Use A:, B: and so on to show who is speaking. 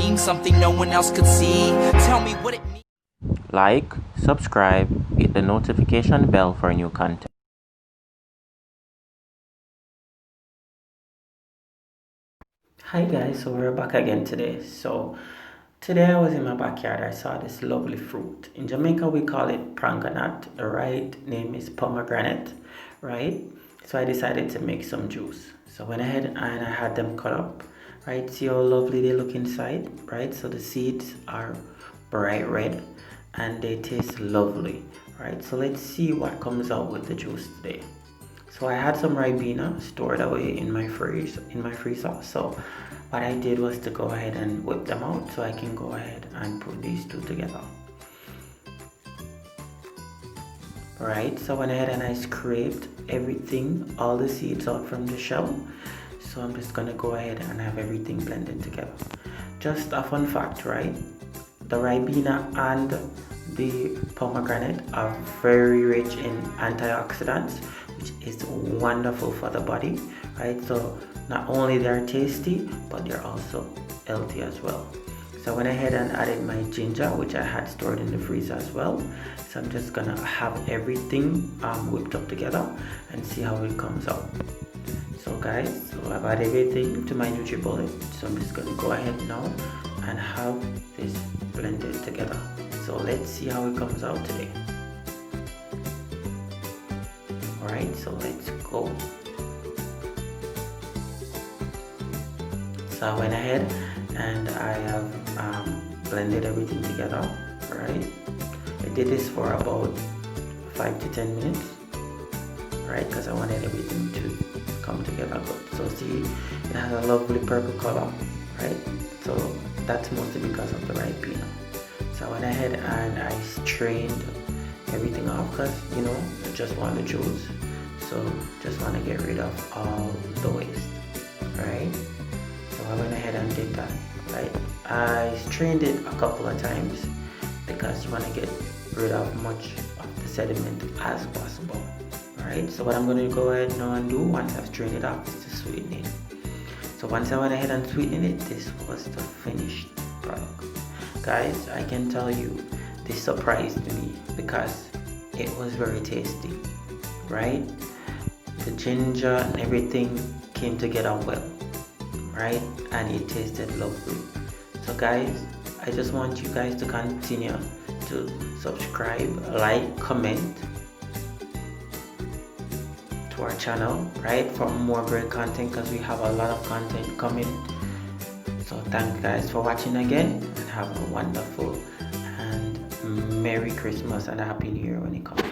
A: dream, something no one else could see. Tell me what it means.
B: Like, subscribe, hit the notification bell for new content.
C: Hi guys, so we're back again today. So today I was in my backyard. I saw this lovely fruit. In Jamaica we call it pranganat. The right name is pomegranate, right? So I decided to make some juice. So went ahead and I had them cut up, right? See how lovely they look inside, right? So the seeds are bright red and they taste lovely, right? So let's see what comes out with the juice today. So I had some ribena stored away in my freezer. So what I did was to go ahead and whip them out so I can go ahead and put these two together. Right, so I went ahead and I scraped everything, all the seeds out from the shell. So I'm just gonna go ahead and have everything blended together. Just a fun fact, right? The ribena and the pomegranate are very rich in antioxidants, which is wonderful for the body, right? So not only they're tasty, but they're also healthy as well. So I went ahead and added my ginger, which I had stored in the freezer as well. So I'm just gonna have everything whipped up together and see how it comes out. So guys, so I've added everything to my NutriBullet. So I'm just gonna go ahead now and have this blended together. So let's see how it comes out today. Alright, so let's go. So I went ahead and I have blended everything together, right? I did this for about 5 to 10 minutes, right? Because I wanted everything to come together good. So see, it has a lovely purple color, right? So that's mostly because of the ribena. So I went ahead and I strained everything off because, you know, I just want the juice. So just want to get rid of all the waste, right? So I went ahead and did that, right? I strained it a couple of times because you want to get rid of much of the sediment as possible, right? So what I'm going to go ahead now and do once I've strained it off is to sweeten it. So once I went ahead and sweetened it, this was the finished product. Guys, I can tell you, this surprised me because it was very tasty, right? The ginger and everything came together well, right? And it tasted lovely. So guys, I just want you guys to continue to subscribe, like, comment to our channel, right, for more great content, because we have a lot of content coming. So thank you guys for watching again, and have a wonderful and Merry Christmas and a Happy New Year when it comes.